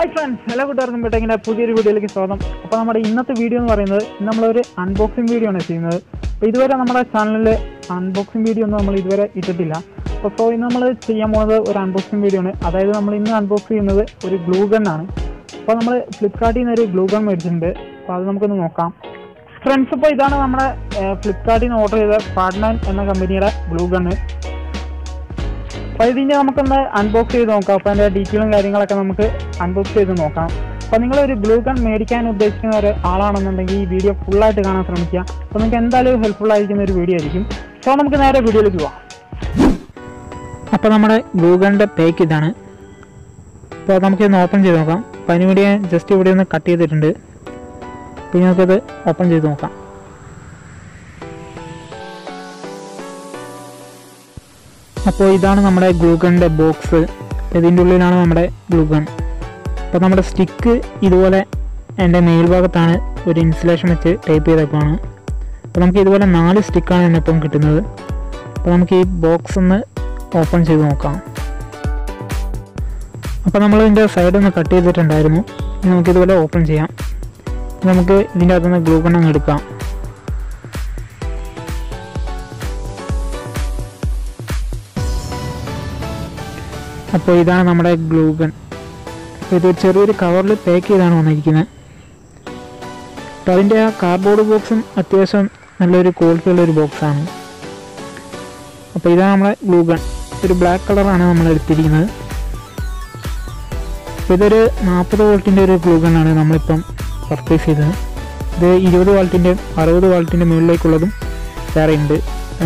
Hi friends, hello കൂട്ടുകാർക്കും ബെട്ടങ്ങിന്റെ പുതിയൊരു വീഡിയോയിലേക്ക് സ്വാഗതം. അപ്പോൾ നമ്മുടെ ഇന്നത്തെ വീഡിയോ എന്ന് പറയുന്നത് നമ്മളൊരു അൺബോക്സിംഗ് വീഡിയോ ആണ് ചെയ്യുന്നത്. അപ്പോൾ ഇതുവരെ നമ്മുടെ ചാനലിൽ അൺബോക്സിംഗ് വീഡിയോ ഒന്നും നമ്മൾ ഇതുവരെ ഇട്ടിട്ടില്ല. അപ്പോൾ ഇന്ന് നമ്മൾ ചെയ്യാൻ പോകുന്നത് ഒരു അൺബോക്സിംഗ് വീഡിയോ ആണ്. അതായത് നമ്മൾ ഇന്ന് അൺബോക്സ് ചെയ്യുന്നത് ഒരു ഗ്ലൂ ഗൺ ആണ്. അപ്പോൾ നമ്മൾ ഫ്ലിപ്കാർട്ടിൽ നിന്ന് ഒരു ഗ്ലൂ ഗൺ മേടിച്ചിട്ടുണ്ട്. അപ്പോൾ അത് നമുക്കൊന്ന് നോക്കാം ഫ്രണ്ട്സ്. ഇപ്പോൾ ഇതാണ് നമ്മുടെ ഫ്ലിപ്കാർട്ടിൽ നിന്ന് ഓർഡർ ചെയ്ത ബനായെ എന്ന കമ്പനിയുടെ ഗ്ലൂ ഗൺ. അപ്പോൾ ഇതിൻ്റെ നമുക്കൊന്ന് അൺബോക്സ് ചെയ്ത് നോക്കാം. അപ്പോൾ അതിൻ്റെ ഡീറ്റെയിലും കാര്യങ്ങളൊക്കെ നമുക്ക് അൺബോക്സ് ചെയ്ത് നോക്കാം. അപ്പോൾ നിങ്ങളൊരു ഗ്ലൂ ഗൺ മേടിക്കാൻ ഉദ്ദേശിക്കുന്ന ഒരു ആളാണെന്നുണ്ടെങ്കിൽ ഈ വീഡിയോ ഫുള്ളായിട്ട് കാണാൻ ശ്രമിക്കുക. അപ്പോൾ നിങ്ങൾക്ക് എന്തായാലും ഹെൽപ്ഫുൾ ആയിരിക്കുന്ന ഒരു വീഡിയോ ആയിരിക്കും. അപ്പോൾ നമുക്ക് നേരെ വീഡിയോയിലേക്ക് പോവാം. അപ്പോൾ നമ്മുടെ ഗ്ലൂ ഗണിൻ്റെ പാക്ക് ഇതാണ്. അപ്പോൾ നമുക്കിതൊന്ന് ഓപ്പൺ ചെയ്ത് നോക്കാം. അപ്പോൾ അതിന് വേണ്ടി ഞാൻ ജസ്റ്റ് ഇവിടെ ഒന്ന് കട്ട് ചെയ്തിട്ടുണ്ട്. അപ്പോൾ നമുക്കത് ഓപ്പൺ ചെയ്ത് നോക്കാം. അപ്പോൾ ഇതാണ് നമ്മുടെ ഗ്ലൂ ഗണിൻ്റെ ബോക്സ്. ഇതിൻ്റെ ഉള്ളിലാണ് നമ്മുടെ ഗ്ലൂ ഗൺ. അപ്പോൾ നമ്മുടെ സ്റ്റിക്ക് ഇതുപോലെ എൻ്റെ മേൽഭാഗത്താണ് ഒരു ഇൻസുലേഷൻ വെച്ച് ടൈപ്പ് ചെയ്തേക്കാണ്. അപ്പോൾ നമുക്ക് ഇതുപോലെ 4 സ്റ്റിക്കാണ് എന്നിപ്പം കിട്ടുന്നത്. അപ്പോൾ നമുക്ക് ഈ ബോക്സ് ഒന്ന് ഓപ്പൺ ചെയ്ത് നോക്കാം. അപ്പോൾ നമ്മളിതിൻ്റെ സൈഡൊന്ന് കട്ട് ചെയ്തിട്ടുണ്ടായിരുന്നു. നമുക്കിതുപോലെ ഓപ്പൺ ചെയ്യാം. നമുക്ക് ഇതിൻ്റെ അകത്തുനിന്ന് ഗ്ലൂ ഗൺ അങ്ങ് എടുക്കാം. അപ്പോൾ ഇതാണ് നമ്മുടെ ഗ്ലൂ ഗൺ. അപ്പോൾ ഇത് ചെറിയൊരു കവറിൽ പാക്ക് ചെയ്താണ് വന്നിരിക്കുന്നത്. അപ്പോൾ അതിൻ്റെ ആ കാർഡ്ബോർഡ് ബോക്സും അത്യാവശ്യം നല്ലൊരു ക്വാളിറ്റി ഉള്ളൊരു ബോക്സാണ്. അപ്പോൾ ഇതാണ് നമ്മുടെ ഗ്ലൂ ഗൺ. ഒരു ബ്ലാക്ക് കളറാണ് നമ്മൾ എടുത്തിരിക്കുന്നത്. അപ്പോൾ ഇതൊരു 40 വോൾട്ടിൻ്റെ ഒരു ഗ്ലൂ ഗണ്ണാണ് നമ്മളിപ്പം പർച്ചേസ് ചെയ്തത്. ഇത് 20 വാൾട്ടിൻ്റെയും 60 വാൾട്ടിൻ്റെ മുകളിലേക്കുള്ളതും വേറെ ഉണ്ട്.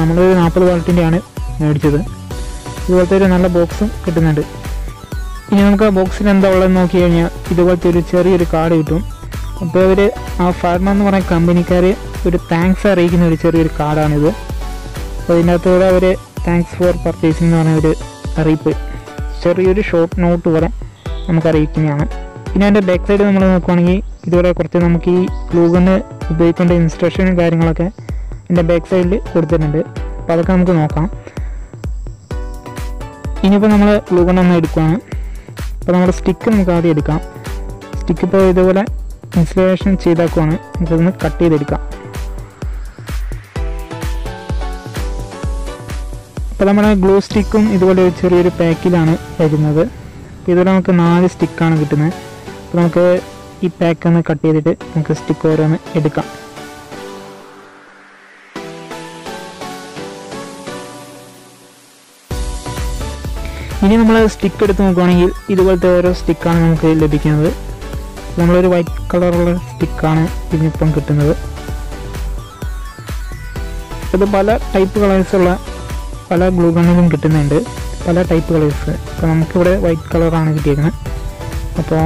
നമ്മളൊരു 40 വാൾട്ടിൻ്റെയാണ് മേടിച്ചത്. ഇതുപോലത്തെ ഒരു നല്ല ബോക്സും കിട്ടുന്നുണ്ട്. ഇനി നമുക്ക് ആ ബോക്സിൽ എന്താ ഉള്ളതെന്ന് നോക്കി കഴിഞ്ഞാൽ ഇതുപോലത്തെ ഒരു ചെറിയൊരു കാർഡ് കിട്ടും. അപ്പോൾ അവർ ആ ഫാർമ എന്ന് പറയുന്ന കമ്പനിക്കാർ ഒരു താങ്ക്സ് അറിയിക്കുന്ന ഒരു ചെറിയൊരു കാർഡാണിത്. അപ്പോൾ ഇതിനകത്തൂടെ അവർ താങ്ക്സ് ഫോർ പർച്ചേസിംഗ് എന്ന് പറഞ്ഞ ഒരു അറിയിപ്പ് ചെറിയൊരു ഷോർട്ട് നോട്ട് പോലെ നമുക്ക് അറിയിക്കുന്നതാണ്. പിന്നെ അതിൻ്റെ ബാക്ക് സൈഡ് നമ്മൾ നോക്കുകയാണെങ്കിൽ ഇതുപോലെ കുറച്ച് നമുക്ക് ഈ ഗ്ലൂ ഗണ്ണ് ഉപയോഗിക്കേണ്ട ഇൻസ്ട്രക്ഷനും കാര്യങ്ങളൊക്കെ എൻ്റെ ബാക്ക് സൈഡിൽ കൊടുത്തിട്ടുണ്ട്. അപ്പോൾ അതൊക്കെ നമുക്ക് നോക്കാം. ഇനിയിപ്പോൾ നമ്മൾ ഗ്ലൂ ഗൺ ഒന്ന് എടുക്കുകയാണ്. അപ്പോൾ നമ്മുടെ സ്റ്റിക്ക് നമുക്ക് ആദ്യം എടുക്കാം. സ്റ്റിക്ക് ഇപ്പോൾ ഇതുപോലെ ഇൻസുലേഷൻ ചെയ്താക്കുവാണ്. നമുക്കതൊന്ന് കട്ട് ചെയ്തെടുക്കാം. അപ്പോൾ നമ്മുടെ ഗ്ലൂ സ്റ്റിക്കും ഇതുപോലെ ഒരു ചെറിയൊരു പാക്കിലാണ് വരുന്നത്. ഇതുപോലെ നമുക്ക് 4 സ്റ്റിക്കാണ് കിട്ടുന്നത്. അപ്പോൾ നമുക്ക് ഈ പാക്ക് ഒന്ന് കട്ട് ചെയ്തിട്ട് നമുക്ക് സ്റ്റിക്ക് ഓരോന്ന് എടുക്കാം. ഇനി നമ്മൾ സ്റ്റിക്ക് എടുത്ത് നോക്കുകയാണെങ്കിൽ ഇതുപോലത്തെ ഓരോ സ്റ്റിക്കാണ് നമുക്ക് ലഭിക്കുന്നത്. നമ്മളൊരു വൈറ്റ് കളറുള്ള സ്റ്റിക്കാണ് ഇതിനിപ്പം കിട്ടുന്നത്. ഇത് പല ടൈപ്പ് കളേഴ്സുള്ള പല ഗ്ലൂ ഗണ്ണിലും കിട്ടുന്നുണ്ട്, പല ടൈപ്പ് കളേഴ്സ്. അപ്പോൾ നമുക്കിവിടെ വൈറ്റ് കളറാണ് കിട്ടിയിരിക്കുന്നത്. അപ്പോൾ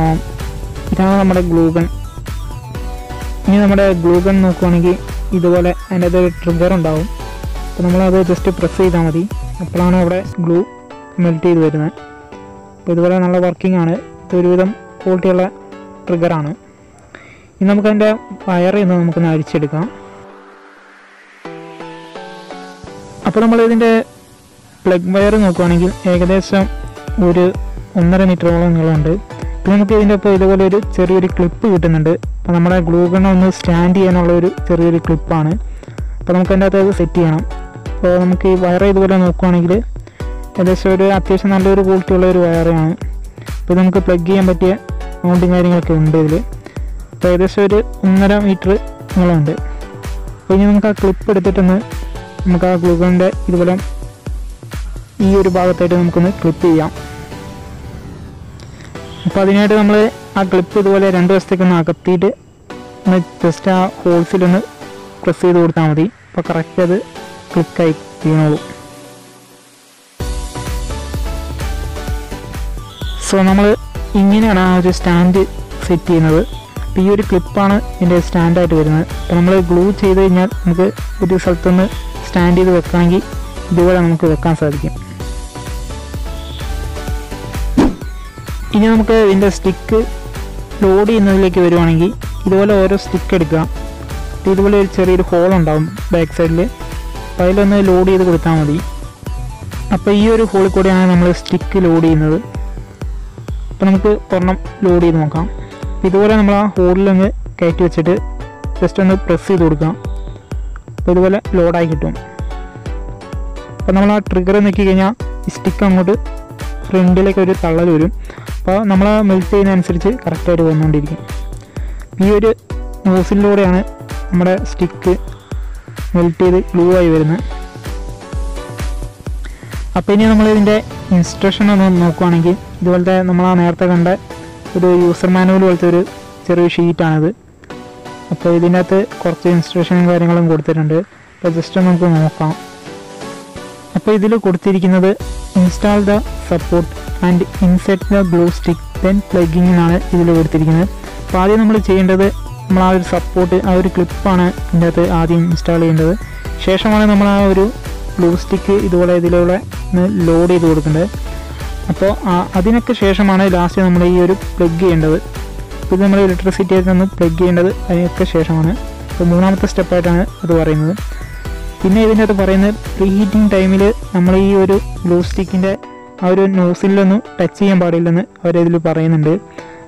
ഇതാണ് നമ്മുടെ ഗ്ലൂ ഗൺ. ഇനി നമ്മുടെ ഗ്ലൂ ഗൺ നോക്കുകയാണെങ്കിൽ ഇതുപോലെ അതിൻ്റെ ഒരു ട്രിഗർ ഉണ്ടാവും. അപ്പോൾ നമ്മളത് ജസ്റ്റ് പ്രസ് ചെയ്താൽ മതി. അപ്പോഴാണ് അവിടെ ഗ്ലൂ മെൽറ്റ് ചെയ്ത് വരുന്നത്. അപ്പോൾ ഇതുപോലെ നല്ല വർക്കിംഗ് ആണ്. ഇതൊരുവിധം ക്വാളിറ്റിയുള്ള ട്രിഗറാണ്. ഇനി നമുക്കതിൻ്റെ വയറിൽ നിന്ന് നമുക്കൊന്ന് അഴിച്ചെടുക്കാം. അപ്പോൾ നമ്മളിതിൻ്റെ പ്ലഗ് വയർ നോക്കുകയാണെങ്കിൽ ഏകദേശം ഒരു 1.5 മീറ്ററോളം നീളമുണ്ട്. പിന്നെ നമുക്ക് ഇതിൻ്റെ ഇപ്പോൾ ഇതുപോലെ ഒരു ചെറിയൊരു ക്ലിപ്പ് കിട്ടുന്നുണ്ട്. അപ്പോൾ നമ്മുടെ ഗ്ലൂ ഗൺ ഒന്ന് സ്റ്റാൻഡ് ചെയ്യാനുള്ള ഒരു ചെറിയൊരു ക്ലിപ്പാണ്. അപ്പോൾ നമുക്ക് അതിൻ്റെ അകത്ത് സെറ്റ് ചെയ്യണം. അപ്പോൾ നമുക്ക് ഈ വയർ ഇതുപോലെ നോക്കുകയാണെങ്കിൽ ഏകദേശം ഒരു അത്യാവശ്യം നല്ലൊരു ക്വാളിറ്റി ഉള്ള ഒരു വയറാണ്. അപ്പോൾ നമുക്ക് പ്ലഗ് ചെയ്യാൻ പറ്റിയ മൗണ്ടും കാര്യങ്ങളൊക്കെ ഉണ്ട് ഇതിൽ. അപ്പോൾ ഏകദേശം ഒരു 1.5 മീറ്റർ നീളമുണ്ട്. അപ്പോൾ ഇനി നമുക്ക് ആ ക്ലിപ്പ് എടുത്തിട്ടൊന്ന് നമുക്ക് ആ ഗ്ലൂ ഗണ്ണിൻ്റെ ഇതുപോലെ ഈ ഒരു ഭാഗത്തായിട്ട് നമുക്കൊന്ന് ക്ലിപ്പ് ചെയ്യാം. അപ്പോൾ അതിനായിട്ട് നമ്മൾ ആ ക്ലിപ്പ് ഇതുപോലെ 2 വശത്തേക്കൊന്ന് അകത്തിയിട്ട് ഒന്ന് ജസ്റ്റ് ആ ഹോൾസിലൊന്ന് പ്രസ് ചെയ്ത് കൊടുത്താൽ മതി. അപ്പോൾ കറക്റ്റ് അത് ക്ലിക്കായി വീണോളൂ. സോ നമ്മൾ ഇങ്ങനെയാണ് ആ ഒരു സ്റ്റാൻഡ് സെറ്റ് ചെയ്യുന്നത്. അപ്പോൾ ഈ ഒരു ക്ലിപ്പാണ് ഇതിൻ്റെ സ്റ്റാൻഡായിട്ട് വരുന്നത്. അപ്പോൾ നമ്മൾ ഗ്ലൂ ചെയ്ത് കഴിഞ്ഞാൽ നമുക്ക് ഒരു സ്ഥലത്തുനിന്ന് സ്റ്റാൻഡ് ചെയ്ത് വെക്കണമെങ്കിൽ ഇതുപോലെ നമുക്ക് വെക്കാൻ സാധിക്കും. ഇനി നമുക്ക് ഇതിൻ്റെ സ്റ്റിക്ക് ലോഡ് ചെയ്യുന്നതിലേക്ക് വരുവാണെങ്കിൽ ഇതുപോലെ ഓരോ സ്റ്റിക്ക് എടുക്കുക. ഇതുപോലെ ഒരു ചെറിയൊരു ഹോൾ ഉണ്ടാവും ബാക്ക് സൈഡിൽ. അപ്പോൾ അതിലൊന്ന് ലോഡ് ചെയ്ത് കൊടുത്താൽ മതി. അപ്പോൾ ഈ ഒരു ഹോളിൽ കൂടെയാണ് നമ്മൾ സ്റ്റിക്ക് ലോഡ് ചെയ്യുന്നത്. അപ്പോൾ നമുക്ക് ഒരെണ്ണം ലോഡ് ചെയ്ത് നോക്കാം. ഇതുപോലെ നമ്മൾ ആ ഹോളിലൊന്ന് കയറ്റി വെച്ചിട്ട് ജസ്റ്റ് ഒന്ന് പ്രസ് ചെയ്ത് കൊടുക്കാം. അപ്പോൾ ഇതുപോലെ ലോഡായി കിട്ടും. അപ്പോൾ നമ്മൾ ആ ട്രിഗർ നോക്കി കഴിഞ്ഞാൽ ഈ സ്റ്റിക്ക് അങ്ങോട്ട് ഫ്രണ്ടിലേക്ക് ഒരു തള്ളൽ വരും. അപ്പോൾ നമ്മൾ മെൽറ്റ് ചെയ്യുന്നതനുസരിച്ച് കറക്റ്റായിട്ട് വന്നുകൊണ്ടിരിക്കും. ഈ ഒരു നോസിലൂടെയാണ് നമ്മുടെ സ്റ്റിക്ക് മെൽറ്റ് ചെയ്ത് ഗ്ലൂ ആയി വരുന്നത്. അപ്പോൾ ഇനി നമ്മളിതിൻ്റെ ഇൻസ്ട്രക്ഷൻ ഒന്ന് നോക്കുകയാണെങ്കിൽ ഇതുപോലത്തെ നമ്മൾ ആ നേരത്തെ കണ്ട ഒരു യൂസർ മാനുവൽ പോലത്തെ ഒരു ചെറിയ ഷീറ്റാണിത്. അപ്പോൾ ഇതിനകത്ത് കുറച്ച് ഇൻസ്ട്രക്ഷനും കാര്യങ്ങളും കൊടുത്തിട്ടുണ്ട്. അപ്പോൾ ജസ്റ്റ് നമുക്ക് നോക്കാം. അപ്പോൾ ഇതിൽ കൊടുത്തിരിക്കുന്നത് install the support and insert the glue stick then plugging എന്നാണ് ഇതിൽ കൊടുത്തിരിക്കുന്നത്. അപ്പോൾ ആദ്യം നമ്മൾ ചെയ്യേണ്ടത് നമ്മൾ ആ ഒരു സപ്പോർട്ട് ആ ഒരു ക്ലിപ്പാണ് ഇതിൻ്റെ അകത്ത് ആദ്യം ഇൻസ്റ്റാൾ ചെയ്യേണ്ടത്. ശേഷമാണ് നമ്മൾ ആ ഒരു ഗ്ലൂ സ്റ്റിക്ക് ഇതുപോലെ ഇതിലൂടെ ലോഡ് ചെയ്ത് കൊടുക്കേണ്ടത്. അപ്പോൾ അതിനൊക്കെ ശേഷമാണ് ലാസ്റ്റ് നമ്മൾ ഈ ഒരു പ്ലഗ് ചെയ്യേണ്ടത്. ഇത് നമ്മൾ ഇലക്ട്രിസിറ്റി ആയിട്ട് ഒന്ന് പ്ലഗ് ചെയ്യേണ്ടത് അതിനൊക്കെ ശേഷമാണ്. അപ്പോൾ മൂന്നാമത്തെ സ്റ്റെപ്പായിട്ടാണ് അത് പറയുന്നത്. പിന്നെ ഇതിൻ്റെ അകത്ത് പറയുന്നത് പ്രീ ഹീറ്റിംഗ് ടൈമിൽ നമ്മൾ ഈ ഒരു ഗ്ലൂ സ്റ്റിക്കിൻ്റെ ആ ഒരു നോസിലൊന്നും ടച്ച് ചെയ്യാൻ പാടില്ലെന്ന് അവരിതിൽ പറയുന്നുണ്ട്.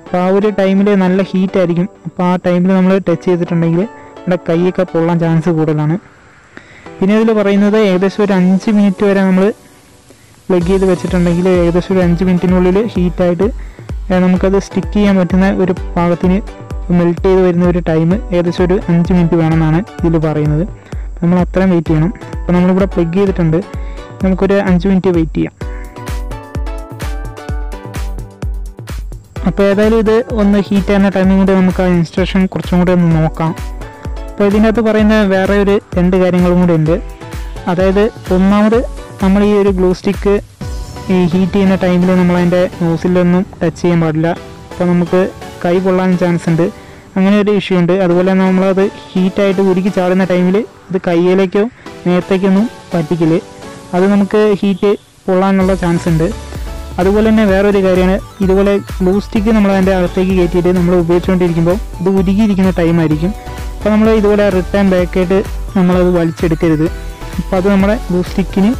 അപ്പോൾ ആ ഒരു ടൈമിൽ നല്ല ഹീറ്റായിരിക്കും. അപ്പോൾ ആ ടൈമിൽ നമ്മൾ ടച്ച് ചെയ്തിട്ടുണ്ടെങ്കിൽ നമ്മുടെ കൈയൊക്കെ പൊള്ളാൻ ചാൻസ് കൂടുതലാണ്. പിന്നെ ഇതിൽ പറയുന്നത് ഏകദേശം ഒരു 5 മിനിറ്റ് വരെ നമ്മൾ പ്ലഗ് ചെയ്ത് വെച്ചിട്ടുണ്ടെങ്കിൽ ഏകദേശം ഒരു 5 മിനിറ്റിനുള്ളിൽ ഹീറ്റായിട്ട് നമുക്കത് സ്റ്റിക്ക് ചെയ്യാൻ പറ്റുന്ന ഒരു പാകത്തിന് മെൽറ്റ് ചെയ്ത് വരുന്ന ഒരു ടൈം ഏകദേശം ഒരു 5 മിനിറ്റ് വേണമെന്നാണ് ഇതിൽ പറയുന്നത്. നമ്മൾ അത്രയും വെയിറ്റ് ചെയ്യണം. അപ്പോൾ നമ്മളിവിടെ പ്ലഗ് ചെയ്തിട്ടുണ്ട്. നമുക്കൊരു 5 മിനിറ്റ് വെയിറ്റ് ചെയ്യാം. അപ്പോൾ ഏതായാലും ഇത് ഒന്ന് ഹീറ്റ് ആകുന്ന ടൈമിൽ കൂടെ നമുക്ക് ആ ഇൻസ്ട്രക്ഷൻ കുറച്ചും കൂടെ ഒന്ന് നോക്കാം. അപ്പോൾ ഇതിനകത്ത് പറയുന്ന വേറെ ഒരു 2 കാര്യങ്ങളും കൂടെ ഉണ്ട്. അതായത് ഒന്നാമത് നമ്മൾ ഈ ഒരു ഗ്ലൂ സ്റ്റിക്ക് ഈ ഹീറ്റ് ചെയ്യുന്ന ടൈമിൽ നമ്മളതിൻ്റെ നോസിലൊന്നും ടച്ച് ചെയ്യാൻ പാടില്ല. അപ്പോൾ നമുക്ക് കൈ പൊള്ളാൻ ചാൻസ് ഉണ്ട്. അങ്ങനെ ഒരു ഇഷ്യൂ ഉണ്ട്. അതുപോലെ നമ്മളത് ഹീറ്റായിട്ട് ഉരുക്കി ചാടുന്ന ടൈമിൽ അത് കയ്യിലേക്കോ നേരത്തേക്കൊന്നും പറ്റിക്കില്ല. അത് നമുക്ക് ഹീറ്റ് പൊള്ളാനുള്ള ചാൻസ് ഉണ്ട്. അതുപോലെ തന്നെ വേറൊരു കാര്യമാണ് ഇതുപോലെ ഗ്ലൂ സ്റ്റിക്ക് നമ്മൾ അതിൻ്റെ അകത്തേക്ക് കയറ്റിയിട്ട് നമ്മൾ ഉപയോഗിച്ചുകൊണ്ടിരിക്കുമ്പോൾ ഇത് ഉരുകിയിരിക്കുന്ന ടൈമായിരിക്കും. അപ്പോൾ നമ്മൾ ഇതുപോലെ റിട്ടേൺ ബാക്കായിട്ട് നമ്മളത് വലിച്ചെടുക്കരുത്. അപ്പോൾ അത് നമ്മുടെ ഗ്ലൂ സ്റ്റിക്കിന്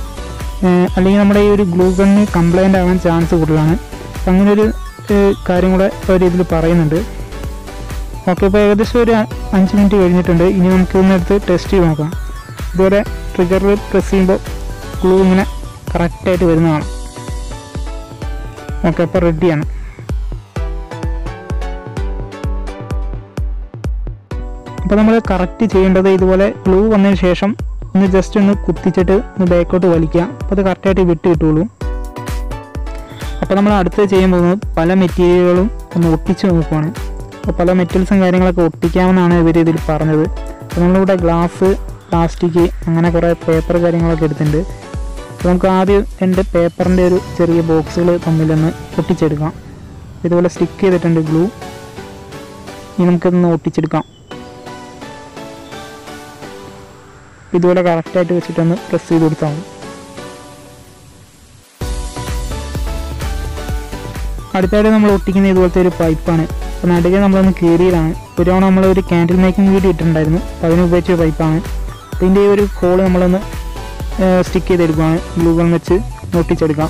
അല്ലെങ്കിൽ നമ്മുടെ ഈ ഒരു ഗ്ലൂ ഗണ്ണിന് കംപ്ലൈൻ്റ് ആവാൻ ചാൻസ് കൂടുതലാണ്. അപ്പം അങ്ങനൊരു കാര്യം കൂടെ അവർ ഇതിൽ പറയുന്നുണ്ട്. ഓക്കെ, അപ്പോൾ ഏകദേശം ഒരു 5 മിനിറ്റ് കഴിഞ്ഞിട്ടുണ്ട്. ഇനി നമുക്ക് ഇന്നെടുത്ത് ടെസ്റ്റ് ചെയ്ത് നോക്കാം. ഇതുപോലെ ട്രിഗറിൽ പ്രസ് ചെയ്യുമ്പോൾ ഗ്ലൂ ഇങ്ങനെ കറക്റ്റായിട്ട് വരുന്നതാണ്. ഓക്കെ, അപ്പോൾ റെഡിയാണ്. അപ്പോൾ നമ്മൾ കറക്റ്റ് ചെയ്യേണ്ടത് ഇതുപോലെ ഗ്ലൂ വന്നതിന് ശേഷം ഒന്ന് ജസ്റ്റ് ഒന്ന് കുത്തിച്ചിട്ട് ഒന്ന് ബാക്കോട്ട് വലിക്കുക. അപ്പോൾ അത് കറക്റ്റായിട്ട് വിട്ട് കിട്ടുള്ളൂ. അപ്പോൾ നമ്മൾ അടുത്ത് ചെയ്യാൻ പോകുന്നത് പല മെറ്റീരിയലുകളും ഒന്ന് ഒട്ടിച്ച് നോക്കുവാണ്. അപ്പോൾ പല മെറ്റൽസും കാര്യങ്ങളൊക്കെ ഒട്ടിക്കാമെന്നാണ് ഇവർ ഇതിൽ പറഞ്ഞത്. അപ്പോൾ നമ്മളിവിടെ ഗ്ലാസ്, പ്ലാസ്റ്റിക് അങ്ങനെ കുറേ പേപ്പർ കാര്യങ്ങളൊക്കെ എടുത്തിട്ടുണ്ട്. അപ്പോൾ നമുക്ക് ആദ്യം 2 പേപ്പറിൻ്റെ ഒരു ചെറിയ ബോക്സുകൾ തമ്മിലൊന്ന് ഒട്ടിച്ചെടുക്കാം. ഇതുപോലെ സ്റ്റിക്ക് ചെയ്തിട്ടുണ്ട് ഗ്ലൂ. ഇനി നമുക്കിതൊന്ന് ഒട്ടിച്ചെടുക്കാം. ഇതുപോലെ കറക്റ്റായിട്ട് വെച്ചിട്ടൊന്ന് പ്രസ് ചെയ്ത് കൊടുത്താൽ മതി. അടുത്തായിട്ട് നമ്മൾ ഒട്ടിക്കുന്ന ഇതുപോലത്തെ ഒരു പൈപ്പാണ്. അപ്പോൾ നടുകെ നമ്മളൊന്ന് കീറിയതാണ്. ഒരു തവണ നമ്മളൊരു ക്യാൻഡിൽ മേക്കിംഗ് വീഡിയോ ഇട്ടിട്ടുണ്ടായിരുന്നു. അപ്പോൾ അതിന് ഉപയോഗിച്ച പൈപ്പാണ്. അതിൻ്റെ ഈ ഒരു ഹോള് നമ്മളൊന്ന് സ്റ്റിക്ക് ചെയ്തെടുക്കുകയാണ്. ഗ്ലൂ ഗൺ വെച്ച് ഒട്ടിച്ചെടുക്കാം.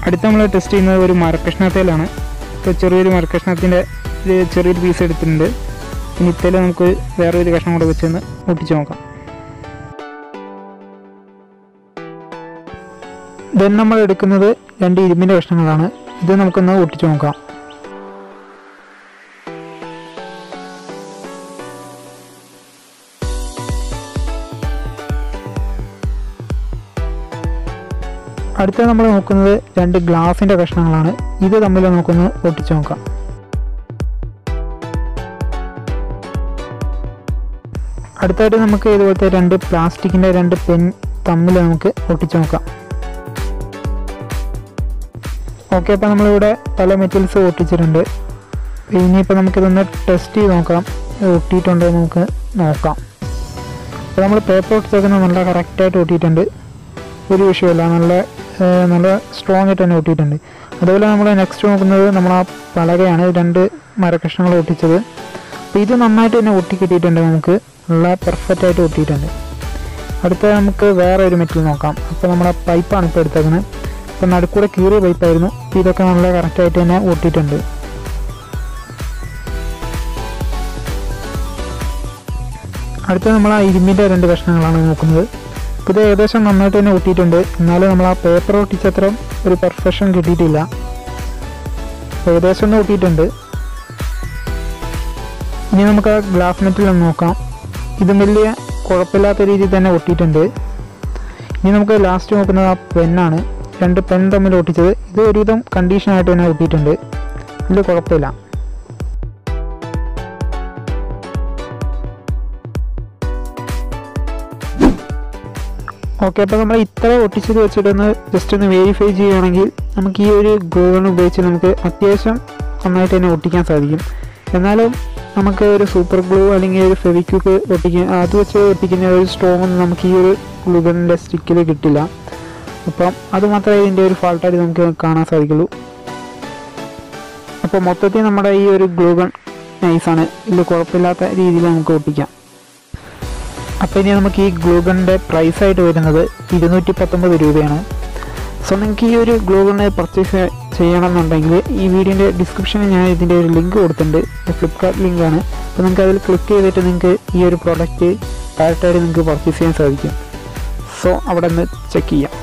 അടുത്ത നമ്മൾ ടെസ്റ്റ് ചെയ്യുന്നത് ഒരു മരക്കഷ്ണത്തേലാണ്. ഇപ്പോൾ ചെറിയൊരു മരക്കഷ്ണത്തിൻ്റെ ചെറിയൊരു പീസ് എടുത്തിട്ടുണ്ട്. ഇനി ഇത്തേൽ നമുക്ക് വേറൊരു കഷ്ണം കൂടെ വെച്ചൊന്ന് ഒട്ടിച്ച് നോക്കാം. ദെൻ നമ്മൾ എടുക്കുന്നത് 2 ഇരുമ്പിൻ്റെ കഷ്ണങ്ങളാണ്. ഇത് നമുക്കൊന്ന് ഒട്ടിച്ച് നോക്കാം. അടുത്ത നമ്മൾ നോക്കുന്നത് 2 ഗ്ലാസിൻ്റെ കഷ്ണങ്ങളാണ്. ഇത് തമ്മിൽ നമുക്കൊന്ന് ഒട്ടിച്ച് നോക്കാം. അടുത്തായിട്ട് നമുക്ക് ഇതുപോലത്തെ 2 പ്ലാസ്റ്റിക്കിൻ്റെ 2 പെൻ തമ്മിൽ നമുക്ക് ഒട്ടിച്ച് നോക്കാം. ഓക്കെ, അപ്പോൾ നമ്മളിവിടെ പല മെറ്റൽസ് ഒട്ടിച്ചിട്ടുണ്ട്. ഇനിയിപ്പോൾ നമുക്കിതൊന്ന് ടെസ്റ്റ് ചെയ്ത് നോക്കാം, ഒട്ടിയിട്ടുണ്ടോ നമുക്ക് നോക്കാം. അപ്പോൾ നമ്മൾ പേപ്പർ ഒട്ടിച്ചേക്കുന്നത് നല്ല കറക്റ്റായിട്ട് ഒട്ടിയിട്ടുണ്ട്. ഒരു വിഷയമല്ല, നല്ല സ്ട്രോങ് ആയിട്ട് തന്നെ ഒട്ടിയിട്ടുണ്ട്. അതുപോലെ നമ്മൾ നെക്സ്റ്റ് നോക്കുന്നത് നമ്മൾ ആ പലകയാണ് 2 മരക്കഷ്ണങ്ങൾ ഒട്ടിച്ചത്. അപ്പോൾ ഇത് നന്നായിട്ട് തന്നെ ഒട്ടിക്കിട്ടിയിട്ടുണ്ട്. നമുക്ക് നല്ല പെർഫെക്റ്റായിട്ട് ഒട്ടിയിട്ടുണ്ട്. അടുത്ത നമുക്ക് വേറെ ഒരു മെറ്റൽ നോക്കാം. അപ്പോൾ നമ്മുടെ പൈപ്പാണ് ഇപ്പോൾ എടുത്തേക്കുന്നത്. ഇപ്പോൾ നടുക്കൂടെ കീറിയ പൈപ്പായിരുന്നു. ഇതൊക്കെ നല്ല കറക്റ്റായിട്ട് തന്നെ ഒട്ടിയിട്ടുണ്ട്. അടുത്ത നമ്മൾ ആ ഇരുമ്പിൻ്റെ 2 കഷ്ണങ്ങളാണ് നോക്കുന്നത്. ഇത് ഏകദേശം നന്നായിട്ട് തന്നെ ഒട്ടിയിട്ടുണ്ട്. എന്നാലും നമ്മൾ ആ പേപ്പർ ഒട്ടിച്ചത്ര ഒരു പെർഫെക്ഷൻ കിട്ടിയിട്ടില്ല. ഏകദേശം ഒന്ന് ഒട്ടിയിട്ടുണ്ട്. ഇനി നമുക്ക് ആ ഗ്ലാസ് മെറ്റൽ ഒന്ന് നോക്കാം. ഇതും വലിയ കുഴപ്പമില്ലാത്ത രീതിയിൽ തന്നെ ഒട്ടിയിട്ടുണ്ട്. ഇനി നമുക്ക് ലാസ്റ്റ് നോക്കുന്നത് ആ പെന്നാണ്. 2 പെൻ തമ്മിൽ ഒട്ടിച്ചത്. ഇത് ഒരുവിധം കണ്ടീഷനായിട്ട് തന്നെ ഒട്ടിയിട്ടുണ്ട്. വലിയ കുഴപ്പമില്ല. ഓക്കെ, അപ്പോൾ നമ്മൾ ഇത്ര ഒട്ടിച്ചത് വെച്ചിട്ടൊന്ന് ജസ്റ്റ് ഒന്ന് വെരിഫൈ ചെയ്യുകയാണെങ്കിൽ നമുക്ക് ഈ ഒരു ഗ്ലൂ ഗൺ ഉപയോഗിച്ച് നമുക്ക് അത്യാവശ്യം നന്നായിട്ട് തന്നെ ഒട്ടിക്കാൻ സാധിക്കും. എന്നാലും നമുക്ക് ഒരു സൂപ്പർ ഗ്ലൂ അല്ലെങ്കിൽ ഒരു ഫെവിക്വിക്ക് അത് വെച്ച് ഒട്ടിക്കുന്ന ഒരു സ്ട്രോങ് ഒന്നും നമുക്ക് ഈ ഒരു ഗ്ലൂ ഗണ്ണിൻ്റെ സ്റ്റിക്കിൽ കിട്ടില്ല. അപ്പം അത് മാത്രമേ ഇതിൻ്റെ ഒരു ഫാൾട്ടായിട്ട് നമുക്ക് കാണാൻ സാധിക്കുള്ളൂ. അപ്പോൾ മൊത്തത്തിൽ നമ്മുടെ ഈ ഒരു ഗ്ലൂ ഗൺ നൈസാണ്. ഇതിൽ കുഴപ്പമില്ലാത്ത രീതിയിൽ നമുക്ക് ഒട്ടിക്കാം. അപ്പോൾ ഇനി നമുക്ക് ഈ ഗ്ലൂ ഗണ്ണിൻ്റെ പ്രൈസായിട്ട് വരുന്നത് 219 രൂപയാണ്. സോ നിങ്ങൾക്ക് ഈ ഒരു ഗ്ലൂ ഗണ്ണ് പർച്ചേസ് ചെയ്യണമെന്നുണ്ടെങ്കിൽ ഈ വീഡിയോൻ്റെ ഡിസ്ക്രിപ്ഷനിൽ ഞാൻ ഇതിൻ്റെ ഒരു ലിങ്ക് കൊടുത്തിട്ടുണ്ട്. ഫ്ലിപ്കാർട്ട് ലിങ്കാണ്. അപ്പോൾ നിങ്ങൾക്ക് അതിൽ ക്ലിക്ക് ചെയ്തിട്ട് നിങ്ങൾക്ക് ഈ ഒരു പ്രോഡക്റ്റ് ഡയറക്റ്റായിട്ട് നിങ്ങൾക്ക് പർച്ചേസ് ചെയ്യാൻ സാധിക്കും. സോ അവിടെ നിന്ന് ചെക്ക് ചെയ്യാം.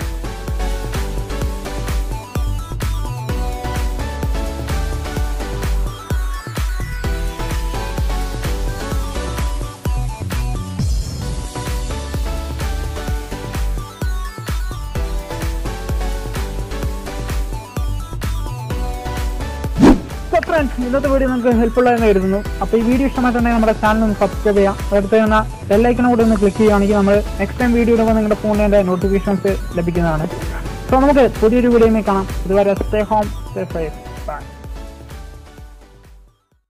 ഫ്രണ്ട്സ്, ഇന്നത്തെ വീഡിയോ നിങ്ങൾക്ക് ഹെൽപ്ഫുൾ ആയെന്ന് കരുതുന്നു. അപ്പോൾ ഈ വീഡിയോ ഇഷ്ടമായിട്ടുണ്ടെങ്കിൽ നമ്മുടെ ചാനൽ ഒന്ന് സബ്സ്ക്രൈബ് ചെയ്യാം. അടുത്ത് തന്നെ ബെല്ലൈക്കണും കൂടെ ഒന്ന് ക്ലിക്ക് ചെയ്യുകയാണെങ്കിൽ നമ്മൾ നെക്സ്റ്റ് ടൈം വീഡിയോ ഇടുമ്പോൾ നിങ്ങളുടെ ഫോണിൽ എൻ്റെ നോട്ടിഫിക്കേഷൻസ് ലഭിക്കുന്നതാണ്. സോ നമുക്ക് പുതിയൊരു വീഡിയോയിൽ കാണാം. ഇതുവരെ സ്റ്റേ ഹോം, സ്റ്റേ സേഫ്.